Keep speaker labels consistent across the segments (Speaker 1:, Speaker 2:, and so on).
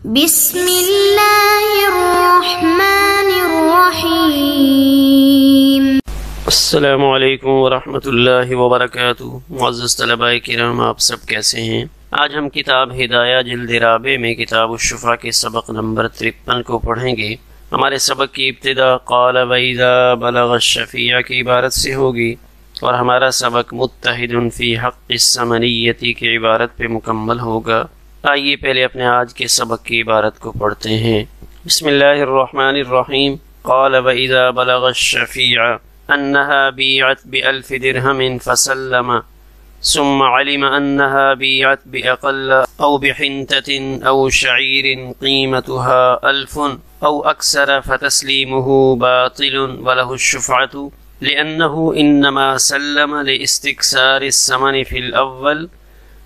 Speaker 1: بسم اللہ الرحمن الرحیم۔
Speaker 2: السلام علیکم ورحمۃ اللہ وبرکاتہ۔ معزز طلباء کرام، آپ سب کیسے ہیں؟ آج ہم کتاب ہدایہ جلد رابع میں کتاب الشفا کے سبق نمبر 53 کو پڑھیں گے۔ ہمارے سبق کی ابتدا قال وَإِذَا بَلَغَ الشَّفِيعَ کی عبارت سے ہوگی، اور ہمارا سبق متحد فی حق الثمنیۃ کی عبارت پہ مکمل ہوگا۔ آئیے پہلے اپنے آج کے سبق کی عبارت کو پڑھتے ہیں۔ بسم اللہ الرحمن الرحیم۔ قال وَإِذَا بَلَغَ الشَّفِيعَ أنها بيعت ب1000 درهم فسلم ثم علم أنها بيعت بأقل أو بحنتة أو شعير قيمتها 1000 أو أكثر فتسليمه باطل وله الشفعة، لأنه إنما سلم لاستكثار الثمن في الأول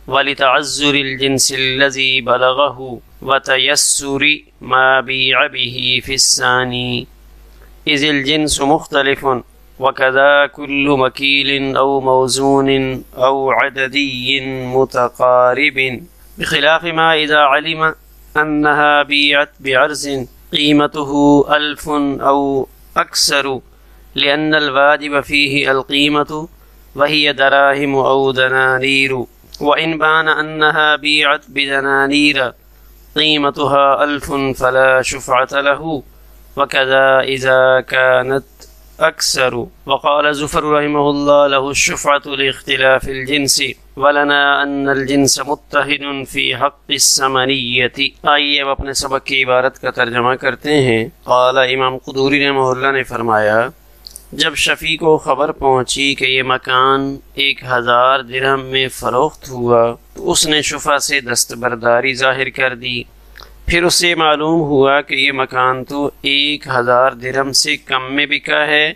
Speaker 2: ولتعذر الجنس الذي بلغه وتيسر ما بيع به في الثاني، إذ الجنس مختلف، وكذا كل مكيل أو موزون أو عددي متقارب، بخلاف ما إذا علم أنها بيعت بعرض قيمته 1000 أو أكثر، لأن الواجب فيه القيمة وهي دراهم أو دنانير، وإن بان أنها بيعت بدنانير قيمتها 1000 فلا شفعة له، وكذا إذا كانت أكثر۔ وقال زفر رحمه الله له الشفعة لاختلاف الجنس، ولنا أن الجنس متحد في حق الثمنية۔ آئیے اب اپنے سبق کی عبارت کا ترجمہ کرتے ہیں۔ قال امام قدوری رحمہ اللہ نے فرمایا، جب شفیع کو خبر پہنچی کہ یہ مکان 1000 درہم میں فروخت ہوا تو اس نے شفا سے دستبرداری ظاہر کر دی۔ پھر اسے معلوم ہوا کہ یہ مکان تو 1000 درہم سے کم میں بکا ہے،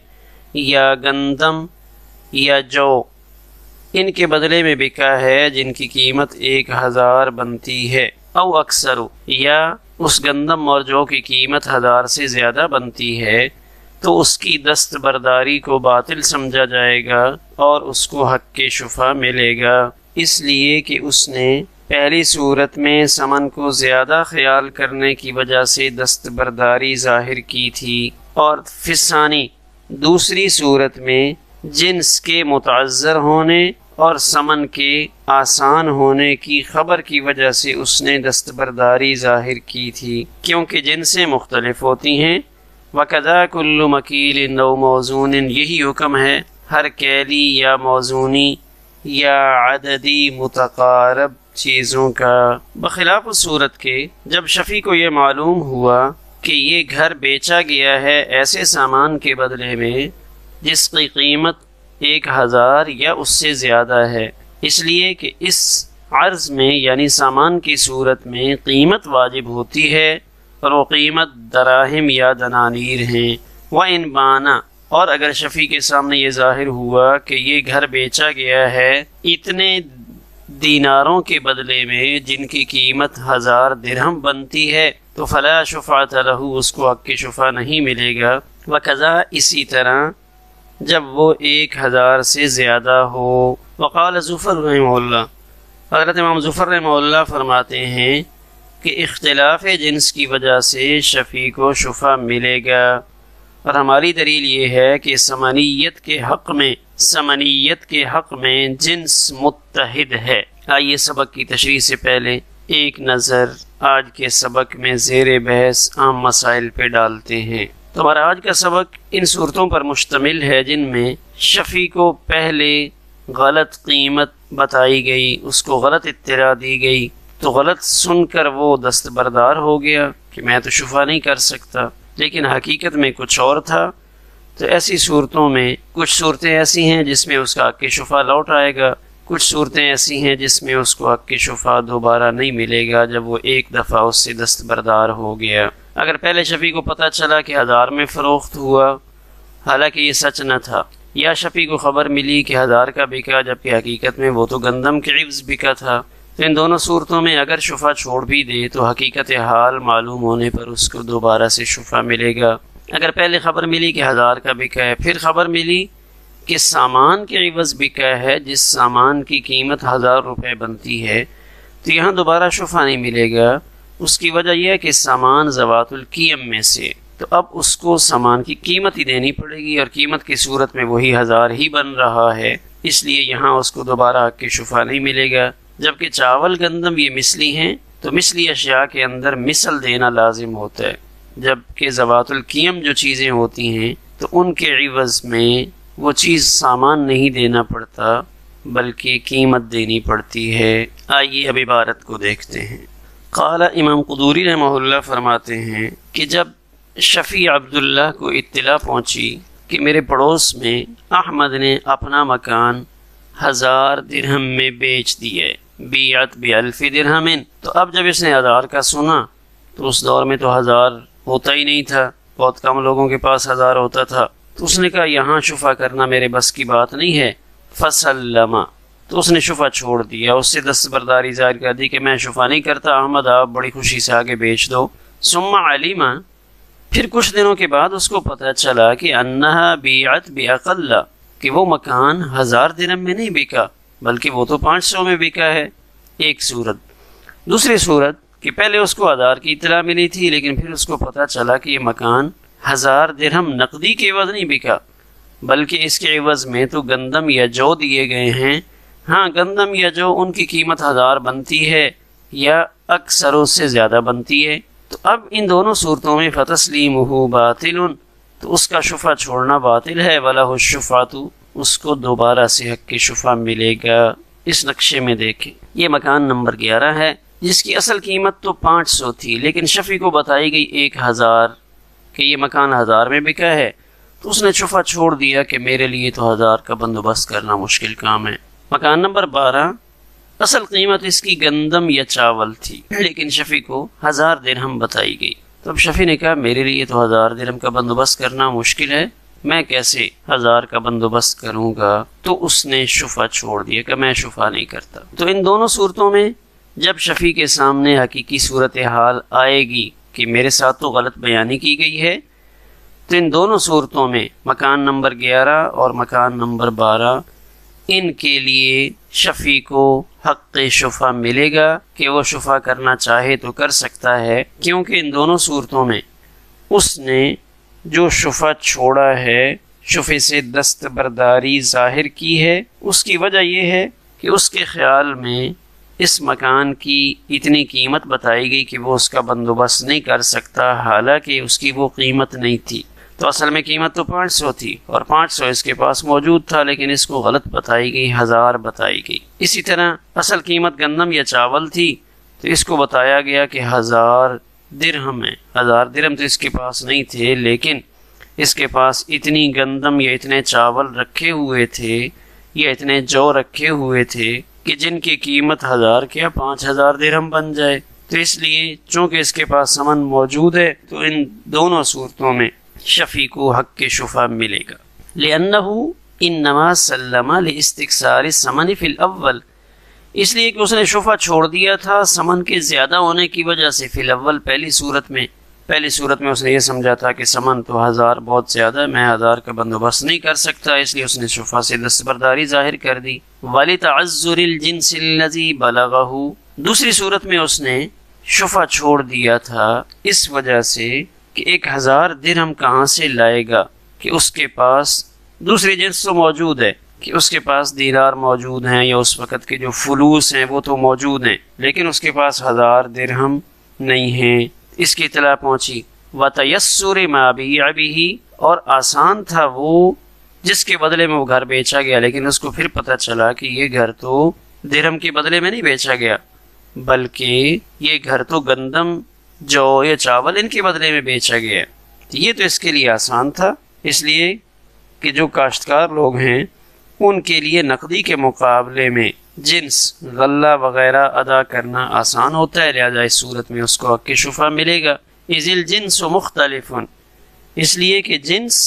Speaker 2: یا گندم یا جو ان کے بدلے میں بکا ہے جن کی قیمت 1000 بنتی ہے، او اکثر، یا اس گندم اور جو کی قیمت 1000 سے زیادہ بنتی ہے، تو اس کی دستبرداری کو باطل سمجھا جائے گا اور اس کو حق کے شفا ملے گا، اس لیے کہ اس نے پہلی صورت میں ثمن کو زیادہ خیال کرنے کی وجہ سے دستبرداری ظاہر کی تھی، اور فثانی دوسری صورت میں جنس کے متعذر ہونے اور ثمن کے آسان ہونے کی خبر کی وجہ سے اس نے دستبرداری ظاہر کی تھی، کیونکہ جنسیں مختلف ہوتی ہیں۔ وَكَذَا كُلُّ مَكِيلٍ أَوْ مَوْزُونٍ، یہی حکم ہے ہر کیلی یا موزونی یا عددی متقارب چیزوں کا، بخلاف صورت کے جب شفیع کو یہ معلوم ہوا کہ یہ گھر بیچا گیا ہے ایسے سامان کے بدلے میں جس کی قیمت 1000 یا اس سے زیادہ ہے، اس لیے کہ اس عرض میں یعنی سامان کی صورت میں قیمت واجب ہوتی ہے، اور وہ قیمت دراہم یا دنانیر ہیں۔ وَإِن بَانَ، اور اگر شفیع کے سامنے یہ ظاہر ہوا کہ یہ گھر بیچا گیا ہے اتنے دیناروں کے بدلے میں جن کی قیمت 1000 درہم بنتی ہے، تو فلا شفاعت لہ، اس کو حق کی شفا نہیں ملے گا۔ وکذا، اسی طرح جب وہ 1000 سے زیادہ ہو۔ وقال زفر رحمہ اللہ، حضرت امام زفر رحمہ اللہ فرماتے ہیں کہ اختلاف جنس کی وجہ سے شفیع کو شفا ملے گا، اور ہماری دلیل یہ ہے کہ ثمنیت کے حق میں جنس متحد ہے۔ آئیے سبق کی تشریح سے پہلے ایک نظر آج کے سبق میں زیر بحث عام مسائل پہ ڈالتے ہیں۔ تو ہمارا آج کا سبق ان صورتوں پر مشتمل ہے جن میں شفیع کو پہلے غلط قیمت بتائی گئی، اس کو غلط اطلاع دی گئی، تو غلط سن کر وہ دستبردار ہو گیا کہ میں تو شفا نہیں کر سکتا، لیکن حقیقت میں کچھ اور تھا۔ تو ایسی صورتوں میں کچھ صورتیں ایسی ہیں جس میں اس کا حق کی شفا لوٹ آئے گا، کچھ صورتیں ایسی ہیں جس میں اس کو حق کی شفا دوبارہ نہیں ملے گا جب وہ ایک دفعہ اس سے دستبردار ہو گیا۔ اگر پہلے شفیع کو پتہ چلا کہ 1000 میں فروخت ہوا حالانکہ یہ سچ نہ تھا، یا شفیع کو خبر ملی کہ 1000 کا بکا جبکہ حقیقت میں وہ تو گندم کے عوض بکا تھا، تو ان دونوں صورتوں میں اگر شفا چھوڑ بھی دے تو حقیقت حال معلوم ہونے پر اس کو دوبارہ سے شفا ملے گا۔ اگر پہلے خبر ملی کہ 1000 کا بکا ہے، پھر خبر ملی کہ سامان کے عوض بکا ہے جس سامان کی قیمت 1000 روپے بنتی ہے، تو یہاں دوبارہ شفا نہیں ملے گا، اس کی وجہ یہ ہے کہ سامان ذوات القیم میں سے، تو اب اس کو سامان کی قیمت ہی دینی پڑے گی، اور قیمت کی صورت میں وہی 1000 ہی بن رہا ہے، اس لیے یہاں اس کو دوبارہ حق کی شفا نہیں ملے گا۔ جبکہ چاول گندم یہ مثلی ہیں، تو مثلی اشیاء کے اندر مثل دینا لازم ہوتا ہے، جبکہ ذوات القیم جو چیزیں ہوتی ہیں تو ان کے عوض میں وہ چیز سامان نہیں دینا پڑتا بلکہ قیمت دینی پڑتی ہے۔ آئیے اب عبارت کو دیکھتے ہیں۔ قال امام قدوری رحمہ اللہ فرماتے ہیں کہ جب شفیع عبداللہ کو اطلاع پہنچی کہ میرے پڑوس میں احمد نے اپنا مکان 1000 درہم میں بیچ دیے، بیعت ب1000 درہم، تو اب جب اس نے 1000 کا سنا تو اس دور میں تو 1000 ہوتا ہی نہیں تھا، بہت کم لوگوں کے پاس 1000 ہوتا تھا، تو اس نے کہا یہاں شفا کرنا میرے بس کی بات نہیں ہے، فسلم، تو اس نے شفا چھوڑ دیا، اس سے دستبرداری ظاہر کر دی کہ میں شفا نہیں کرتا، احمد آپ بڑی خوشی سے آگے بیچ دو۔ ثم علم، پھر کچھ دنوں کے بعد اس کو پتہ چلا کہ انہا بیعت باقل، کہ وہ مکان 1000 درہم میں نہیں بکا بلکہ وہ تو 500 میں بکا ہے۔ ایک صورت۔ دوسری صورت کہ پہلے اس کو 1000 کی اطلاع ملی تھی، لیکن پھر اس کو پتہ چلا کہ یہ مکان 1000 درہم نقدی کے عوض نہیں بکا بلکہ اس کے عوض میں تو گندم یا جو دیے گئے ہیں۔ ہاں گندم یا جو ان کی قیمت 1000 بنتی ہے یا اکثر اس سے زیادہ بنتی ہے، تو اب ان دونوں صورتوں میں فتسلیمہ باطل، تو اس کا شفا چھوڑنا باطل ہے، وَلَهُ الشُّفْعَةُ، اس کو دوبارہ سے حق کی شفا ملے گا۔ اس نقشے میں دیکھیں، یہ مکان نمبر 11 ہے جس کی اصل قیمت تو 500 تھی، لیکن شفیع کو بتائی گئی 1000 کہ یہ مکان 1000 میں بکا ہے، تو اس نے شفا چھوڑ دیا کہ میرے لیے تو 1000 کا بندوبست کرنا مشکل کام ہے۔ مکان نمبر 12، اصل قیمت اس کی گندم یا چاول تھی، لیکن شفیع کو 1000 درہم بتائی گئی، تو اب شفیع نے کہا میرے لیے تو 1000 درہم کا بندوبست کرنا مشکل ہے، میں کیسے 1000 کا بندوبست کروں گا، تو اس نے شفا چھوڑ دیا کہ میں شفا نہیں کرتا۔ تو ان دونوں صورتوں میں جب شفیع کے سامنے حقیقی صورتحال آئے گی کہ میرے ساتھ تو غلط بیانی کی گئی ہے، تو ان دونوں صورتوں میں مکان نمبر 11 اور مکان نمبر 12 ان کے لیے شفیع کو حق شفا ملے گا کہ وہ شفا کرنا چاہے تو کر سکتا ہے، کیونکہ ان دونوں صورتوں میں اس نے جو شفا چھوڑا ہے، شفیع سے دستبرداری ظاہر کی ہے، اس کی وجہ یہ ہے کہ اس کے خیال میں اس مکان کی اتنی قیمت بتائی گئی کہ وہ اس کا بندوبست نہیں کر سکتا، حالانکہ اس کی وہ قیمت نہیں تھی، تو اصل میں قیمت تو 500 تھی اور 500 اس کے پاس موجود تھا، لیکن اس کو غلط بتائی گئی، 1000 بتائی گئی۔ اسی طرح اصل قیمت گندم یا چاول تھی، تو اس کو بتایا گیا کہ 1000 درہم ہے، 1000 درہم تو اس کے پاس نہیں تھے، لیکن اس کے پاس اتنی گندم یا اتنے چاول رکھے ہوئے تھے یا اتنے جو رکھے ہوئے تھے کہ جن کی قیمت 1000 کیا 5000 درہم بن جائے، تو اس لیے چونکہ اس کے پاس سمن موجود ہے، تو ان دونوں صورتوں میں شفیع کو حق کے شفا ملے گا۔ لِأَنَّهُ إِنَّمَا سَلَّمَ لِإِسْتِكْثَارِ الثَّمَنِ فِي الْأَوَّلِ، اس لیے کہ اس نے شفا چھوڑ دیا تھا سمن کے زیادہ ہونے کی وجہ سے، فی الاول پہلی صورت میں اس نے یہ سمجھا تھا کہ سمن تو 1000 بہت زیادہ ہے، میں 1000 کا بندوبست نہیں کر سکتا، اس لیے اس نے شفا سے دستبرداری ظاہر کر دی۔ وَلِتَعَذُّرِ الْجِنْسِ الَّذِي بَلَغَهُ، دوسری صورت میں اس نے شفا چھوڑ دیا تھا اس وجہ سے کہ 1000 درہم کہاں سے لائے گا، کہ اس کے پاس دوسری جنس تو موجود ہے، کہ اس کے پاس دینار موجود ہیں یا اس وقت کے جو فلوس ہیں وہ تو موجود ہیں، لیکن اس کے پاس 1000 درہم نہیں ہیں۔ اس کی اطلاع پہنچی، وَتَيَسُّرِ مَا بِيعَ بِهِ، اور آسان تھا وہ جس کے بدلے میں وہ گھر بیچا گیا، لیکن اس کو پھر پتہ چلا کہ یہ گھر تو درہم کے بدلے میں نہیں بیچا گیا بلکہ یہ گھر تو گندم جو یا چاول ان کے بدلے میں بیچا گیا ہے۔ یہ تو اس کے لیے آسان تھا، اس لیے کہ جو کاشتکار لوگ ہیں ان کے لیے نقدی کے مقابلے میں جنس غلہ وغیرہ ادا کرنا آسان ہوتا ہے، لہذا اس صورت میں اس کو حق شفا ملے گا۔ اذ الجنس مختلف، اس لیے کہ جنس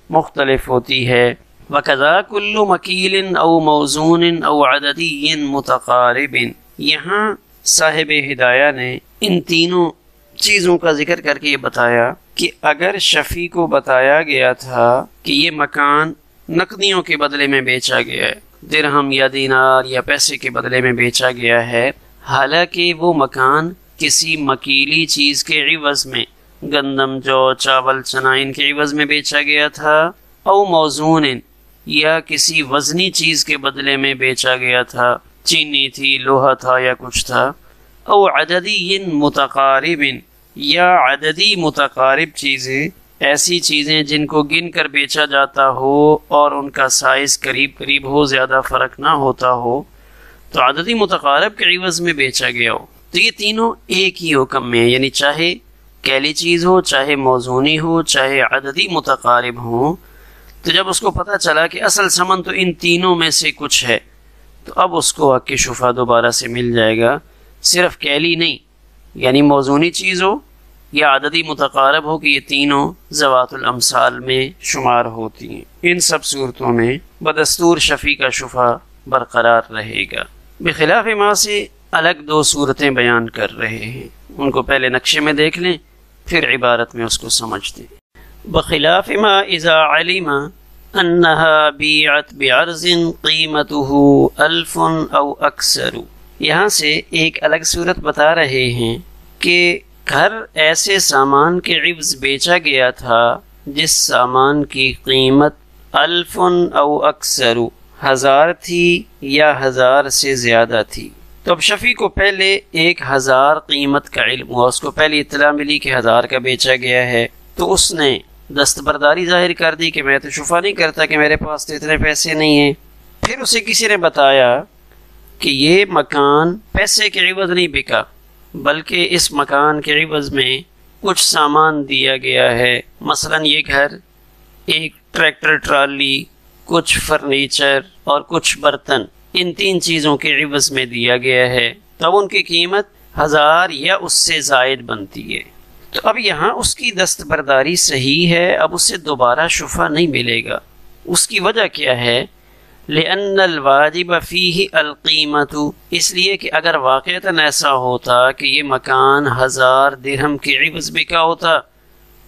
Speaker 2: مختلف ہوتی ہے۔ وَكَذَا كُلُّ مَكِيلٍ أَوْ مَوْزُونٍ أَوْ عَدَدِيٍّ مُتَقَارِبٍ، یہاں صاحب ہدایہ نے ان تینوں چیزوں کا ذکر کر کے یہ بتایا کہ اگر شفیع کو بتایا گیا تھا کہ یہ مکان نقدیوں کے بدلے میں بیچا گیا ہے، درہم یا دینار یا پیسے کے بدلے میں بیچا گیا ہے، حالانکہ وہ مکان کسی مکیلی چیز کے عوض میں، گندم، جو، چاول، چنا، ان کے عوض میں بیچا گیا تھا، او موزون، یا کسی وزنی چیز کے بدلے میں بیچا گیا تھا، چینی تھی، لوہا تھا یا کچھ تھا، او عددی متقارب، یا عددی متقارب چیزیں، ایسی چیزیں جن کو گن کر بیچا جاتا ہو اور ان کا سائز قریب قریب ہو، زیادہ فرق نہ ہوتا ہو، تو عددی متقارب کے عوض میں بیچا گیا ہو، تو یہ تینوں ایک ہی حکم میں ہیں، یعنی چاہے کیلی چیز ہو، چاہے موزونی ہو، چاہے عددی متقارب ہو۔ تو جب اس کو پتہ چلا کہ اصل ثمن تو ان تینوں میں سے کچھ ہے، تو اب اس کو حق شفا دوبارہ سے مل جائے گا، صرف کیلی نہیں، یعنی موزونی چیز ہو یا عددی متقارب ہو کہ یہ تینوں ذوات الامثال میں شمار ہوتی ہیں۔ ان سب صورتوں میں بدستور شفیع کا شفا برقرار رہے گا۔ بخلاف ما سے الگ دو صورتیں بیان کر رہے ہیں، ان کو پہلے نقشے میں دیکھ لیں، پھر عبارت میں اس کو سمجھتے ہیں۔ بخلاف ما اذا علم انها بیعت بعرض قیمته 1000 او اکثر، یہاں سے ایک الگ صورت بتا رہے ہیں کہ گھر ایسے سامان کے عوض بیچا گیا تھا جس سامان کی قیمت 1000 او اکثر، 1000 تھی یا 1000 سے زیادہ تھی۔ تو اب شفیع کو پہلے 1000 قیمت کا علم ہوا، اس کو پہلی اطلاع ملی کہ 1000 کا بیچا گیا ہے، تو اس نے دستبرداری ظاہر کر دی کہ میں تو شفا نہیں کرتا کہ میرے پاس تو اتنے پیسے نہیں ہیں۔ پھر اسے کسی نے بتایا کہ یہ مکان پیسے کے عوض نہیں بکا، بلکہ اس مکان کے عوض میں کچھ سامان دیا گیا ہے، مثلا یہ گھر، ایک ٹریکٹر ٹرالی، کچھ فرنیچر اور کچھ برتن، ان 3 چیزوں کے عوض میں دیا گیا ہے، تب ان کی قیمت 1000 یا اس سے زائد بنتی ہے۔ تو اب یہاں اس کی دستبرداری صحیح ہے، اب اسے دوبارہ شفا نہیں ملے گا۔ اس کی وجہ کیا ہے؟ لأن الواجب فیہ القیمت، اس لیے کہ اگر واقعتاً ایسا ہوتا کہ یہ مکان 1000 درہم کے عوض بکا ہوتا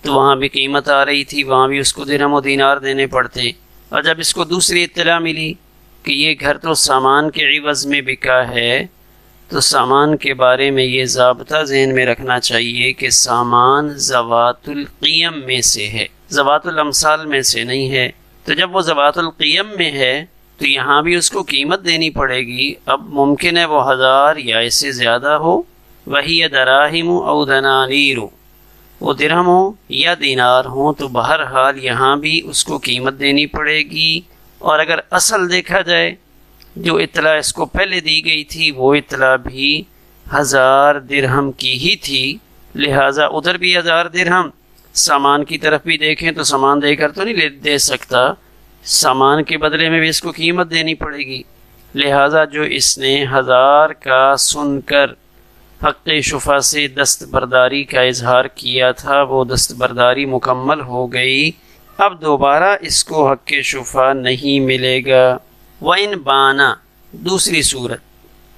Speaker 2: تو وہاں بھی قیمت آ رہی تھی، وہاں بھی اس کو درہم و دینار دینے پڑتے، اور جب اس کو دوسری اطلاع ملی کہ یہ گھر تو سامان کے عوض میں بکا ہے، تو سامان کے بارے میں یہ ضابطہ ذہن میں رکھنا چاہیے کہ سامان ذوات القیم میں سے ہے، ذوات الامثال میں سے نہیں ہے۔ تو جب وہ ذوات القیم میں ہے تو یہاں بھی اس کو قیمت دینی پڑے گی۔ اب ممکن ہے وہ 1000 یا اس سے زیادہ ہو، وہی دراہم او دنانیر، وہ درہم ہو یا دینار ہوں، تو بہرحال یہاں بھی اس کو قیمت دینی پڑے گی۔ اور اگر اصل دیکھا جائے، جو اطلاع اس کو پہلے دی گئی تھی وہ اطلاع بھی 1000 درہم کی ہی تھی، لہٰذا ادھر بھی 1000 درہم، سامان کی طرف بھی دیکھیں تو سامان دے کر تو نہیں دے سکتا، سامان کے بدلے میں بھی اس کو قیمت دینی پڑے گی، لہٰذا جو اس نے 1000 کا سن کر حق شفا سے دستبرداری کا اظہار کیا تھا وہ دستبرداری مکمل ہو گئی، اب دوبارہ اس کو حق شفا نہیں ملے گا۔ وَإِن بانا، دوسری صورت،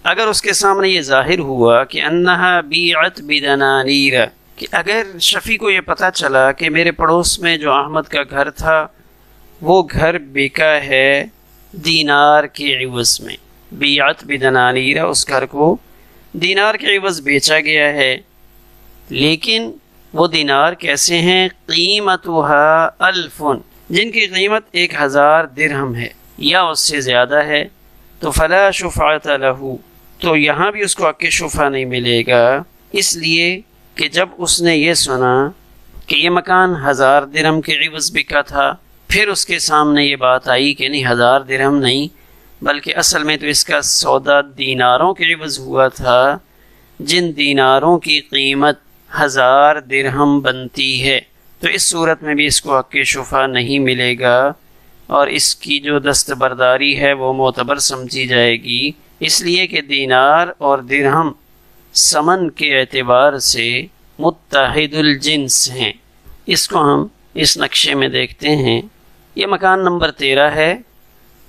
Speaker 2: اگر اس کے سامنے یہ ظاہر ہوا کہ انہا بیعت بدنانیر، کہ اگر شفیع کو یہ پتہ چلا کہ میرے پڑوس میں جو احمد کا گھر تھا وہ گھر بکا ہے دینار کے عوض میں، بیعت بدنانیر، اس گھر کو دینار کے عوض بیچا گیا ہے، لیکن وہ دینار کیسے ہیں؟ قیمتها 1000، جن کی قیمت 1000 درہم ہے یا اس سے زیادہ ہے، تو فلا شفاعت لہ، تو یہاں بھی اس کو حق شفا نہیں ملے گا، اس لیے کہ جب اس نے یہ سنا کہ یہ مکان 1000 درہم کے عوض بکا تھا، پھر اس کے سامنے یہ بات آئی کہ نہیں 1000 درہم نہیں، بلکہ اصل میں تو اس کا سودا دیناروں کے عوض ہوا تھا، جن دیناروں کی قیمت 1000 درہم بنتی ہے، تو اس صورت میں بھی اس کو حق شفا نہیں ملے گا، اور اس کی جو دستبرداری ہے وہ معتبر سمجھی جائے گی، اس لیے کہ دینار اور درہم ثمن کے اعتبار سے متحد الجنس ہیں۔ اس کو ہم اس نقشے میں دیکھتے ہیں، یہ مکان نمبر 13 ہے،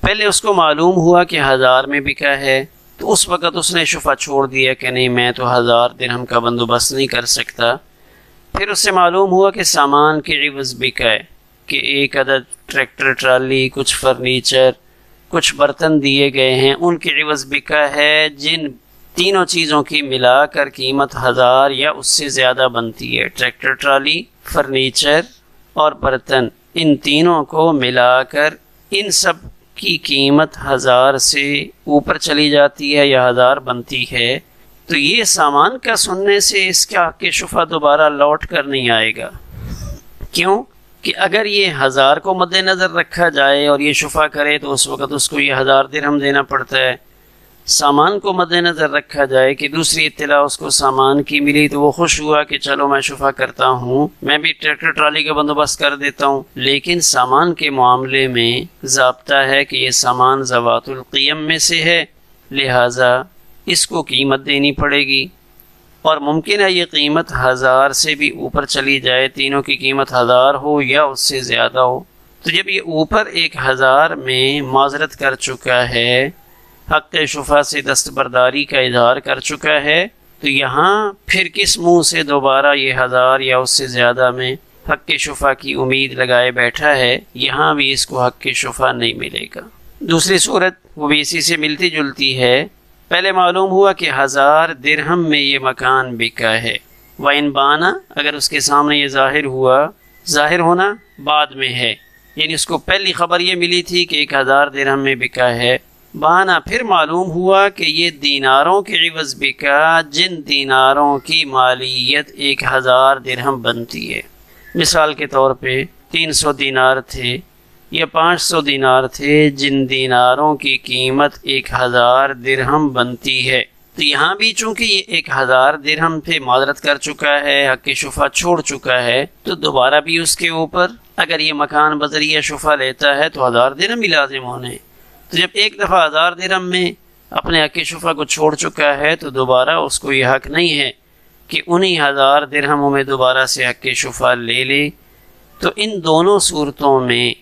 Speaker 2: پہلے اس کو معلوم ہوا کہ 1000 میں بکا ہے، تو اس وقت اس نے شفا چھوڑ دیا کہ نہیں میں تو 1000 درہم کا بندوبست نہیں کر سکتا۔ پھر اس سے معلوم ہوا کہ سامان کے عوض بکا ہے، کہ ایک عدد ٹریکٹر ٹرالی، کچھ فرنیچر، کچھ برتن دیے گئے ہیں، ان کے عوض بکا ہے جن تینوں چیزوں کی ملا کر قیمت 1000 یا اس سے زیادہ بنتی ہے۔ ٹریکٹر ٹرالی، فرنیچر اور برتن، ان تینوں کو ملا کر ان سب کی قیمت 1000 سے اوپر چلی جاتی ہے یا 1000 بنتی ہے، تو یہ سامان کا سننے سے اس کا حق شفع دوبارہ لوٹ کر نہیں آئے گا۔ کیوں کہ اگر یہ 1000 کو مد نظر رکھا جائے اور یہ شفع کرے تو اس وقت اس کو یہ 1000 درہم دینا پڑتا ہے۔ سامان کو مد نظر رکھا جائے کہ دوسری اطلاع اس کو سامان کی ملی تو وہ خوش ہوا کہ چلو میں شفع کرتا ہوں، میں بھی ٹریکٹر ٹرالی کا بندوبست کر دیتا ہوں، لیکن سامان کے معاملے میں ضابطہ ہے کہ یہ سامان ذوات القیم میں سے ہے، لہٰذا اس کو قیمت دینی پڑے گی، اور ممکن ہے یہ قیمت 1000 سے بھی اوپر چلی جائے، تینوں کی قیمت 1000 ہو یا اس سے زیادہ ہو۔ تو جب یہ اوپر 1000 میں معذرت کر چکا ہے، حق شفع سے دستبرداری کا اظہار کر چکا ہے، تو یہاں پھر کس منہ سے دوبارہ یہ 1000 یا اس سے زیادہ میں حق شفع کی امید لگائے بیٹھا ہے، یہاں بھی اس کو حق شفع نہیں ملے گا۔ دوسری صورت وہ بھی اسی سے ملتی جلتی ہے۔ پہلے معلوم ہوا کہ 1000 درہم میں یہ مکان بکا ہے، وَإِن بَانَ، اگر اس کے سامنے یہ ظاہر ہوا، ظاہر ہونا بعد میں ہے، یعنی اس کو پہلی خبر یہ ملی تھی کہ 1000 درہم میں بکا ہے، بانا پھر معلوم ہوا کہ یہ دیناروں کے عوض بکا، جن دیناروں کی مالیت 1000 درہم بنتی ہے۔ مثال کے طور پہ 300 دینار تھے یا 500 دینار تھے، جن دیناروں کی قیمت 1000 درہم بنتی ہے، تو یہاں بھی چونکہ یہ 1000 درہم پہ معذرت کر چکا ہے، حق شفع چھوڑ چکا ہے، تو دوبارہ بھی اس کے اوپر اگر یہ مکان بذریعہ شفع لیتا ہے تو 1000 درہم ہی لازم ہونے۔ تو جب ایک دفعہ 1000 درہم میں اپنے حق شفع کو چھوڑ چکا ہے تو دوبارہ اس کو یہ حق نہیں ہے کہ انہی 1000 درہموں میں دوبارہ سے حق شفع لے لے۔ تو ان دونوں صورتوں میں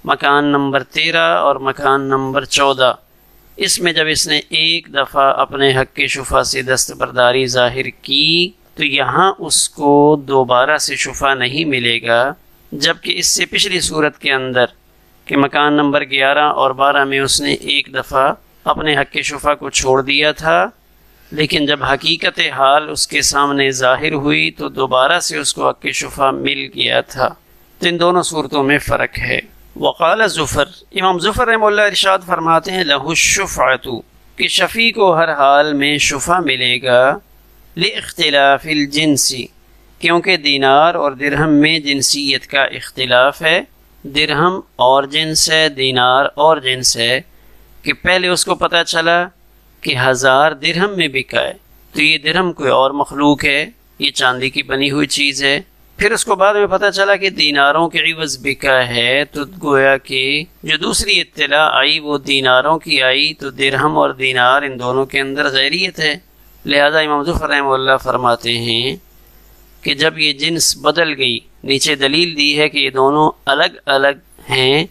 Speaker 2: مکان نمبر 13 اور مکان نمبر 14، اس میں جب اس نے ایک دفعہ اپنے حق شفع سے دستبرداری ظاہر کی تو یہاں اس کو دوبارہ سے شفع نہیں ملے گا، جبکہ اس سے پچھلی صورت کے اندر کہ مکان نمبر 11 اور 12 میں اس نے ایک دفعہ اپنے حق شفع کو چھوڑ دیا تھا، لیکن جب حقیقت حال اس کے سامنے ظاہر ہوئی تو دوبارہ سے اس کو حق شفع مل گیا تھا۔ تو ان دونوں صورتوں میں فرق ہے۔ وقال ظفر، امام ظفر رحمہ اللہ ارشاد فرماتے ہیں، لہ الشفعۃ، کہ شفیع کو ہر حال میں شفع ملے گا، لاختلاف الجنس، کیونکہ دینار اور درہم میں جنسیت کا اختلاف ہے، درہم اور جنس ہے، دینار اور جنس ہے، کہ پہلے اس کو پتہ چلا کہ 1000 درہم میں بکا ہے تو یہ درہم کوئی اور مخلوق ہے، یہ چاندی کی بنی ہوئی چیز ہے، پھر اس کو بعد میں پتہ چلا کہ دیناروں کے عوض بکا ہے، تو گویا کہ جو دوسری اطلاع آئی وہ دیناروں کی آئی، تو درہم اور دینار ان دونوں کے اندر غیریت ہے۔ لہذا امام ظفر رحمہ اللہ فرماتے ہیں کہ جب یہ جنس بدل گئی، نیچے دلیل دی ہے کہ یہ دونوں الگ الگ ہیں،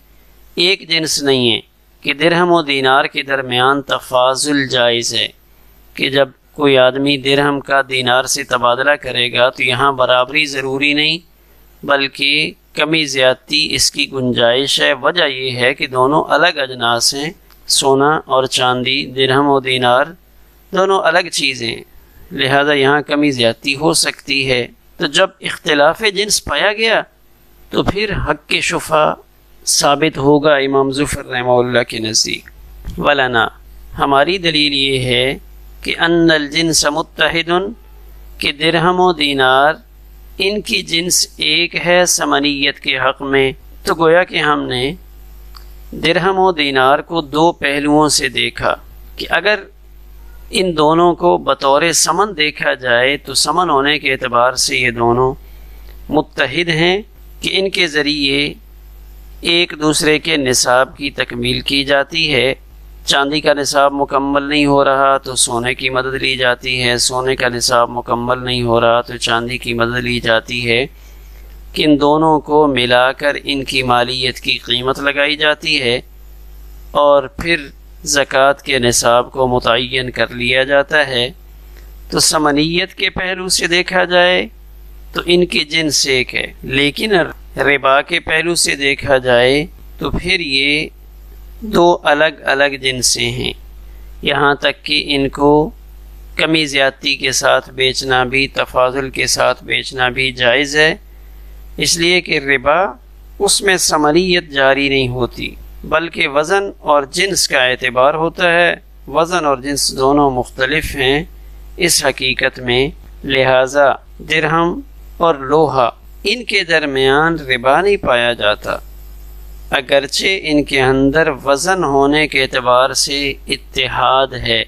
Speaker 2: ایک جنس نہیں ہے، کہ درہم و دینار کے درمیان تفاضل جائز ہے، کہ جب کوئی آدمی درہم کا دینار سے تبادلہ کرے گا تو یہاں برابری ضروری نہیں بلکہ کمی زیادتی اس کی گنجائش ہے۔ وجہ یہ ہے کہ دونوں الگ اجناس ہیں، سونا اور چاندی، درہم و دینار دونوں الگ چیزیں، لہذا یہاں کمی زیادتی ہو سکتی ہے۔ تو جب اختلاف جنس پایا گیا تو پھر حق شفع ثابت ہوگا امام ظفر رحمہ اللہ کے نزدیک۔ ولنا، ہماری دلیل یہ ہے کہ ان الجنس متحد، کہ درہم و دینار ان کی جنس ایک ہے ثمنیت کے حق میں۔ تو گویا کہ ہم نے درہم و دینار کو دو پہلوؤں سے دیکھا کہ اگر ان دونوں کو بطور ثمن دیکھا جائے تو ثمن ہونے کے اعتبار سے یہ دونوں متحد ہیں، کہ ان کے ذریعے ایک دوسرے کے نصاب کی تکمیل کی جاتی ہے۔ چاندی کا نصاب مکمل نہیں ہو رہا تو سونے کی مدد لی جاتی ہے، سونے کا نصاب مکمل نہیں ہو رہا تو چاندی کی مدد لی جاتی ہے، کہ ان دونوں کو ملا کر ان کی مالیت کی قیمت لگائی جاتی ہے اور پھر زکوٰۃ کے نصاب کو متعین کر لیا جاتا ہے۔ تو ثمنیت کے پہلو سے دیکھا جائے تو ان کی جنس ایک ہے، لیکن ربا کے پہلو سے دیکھا جائے تو پھر یہ دو الگ الگ جنسیں ہیں، یہاں تک کہ ان کو کمی زیادتی کے ساتھ بیچنا بھی، تفاضل کے ساتھ بیچنا بھی جائز ہے، اس لیے کہ ربا اس میں ثمریت جاری نہیں ہوتی بلکہ وزن اور جنس کا اعتبار ہوتا ہے۔ وزن اور جنس دونوں مختلف ہیں اس حقیقت میں، لہذا درہم اور لوہا ان کے درمیان ربا نہیں پایا جاتا، اگرچہ ان کے اندر وزن ہونے کے اعتبار سے اتحاد ہے،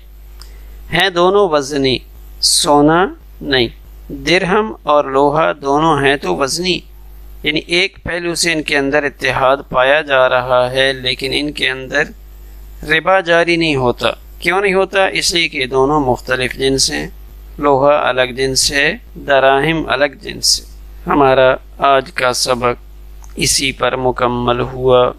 Speaker 2: ہیں دونوں وزنی، سونا نہیں۔ درہم اور لوہا دونوں ہیں تو وزنی، یعنی ایک پہلو سے ان کے اندر اتحاد پایا جا رہا ہے، لیکن ان کے اندر ربا جاری نہیں ہوتا۔ کیوں نہیں ہوتا؟ اس لیے کہ دونوں مختلف جنس ہیں، لوہا الگ جنس ہے، دراہم الگ جنس ہے۔ ہمارا آج کا سبق اسی پر مکمل ہوا۔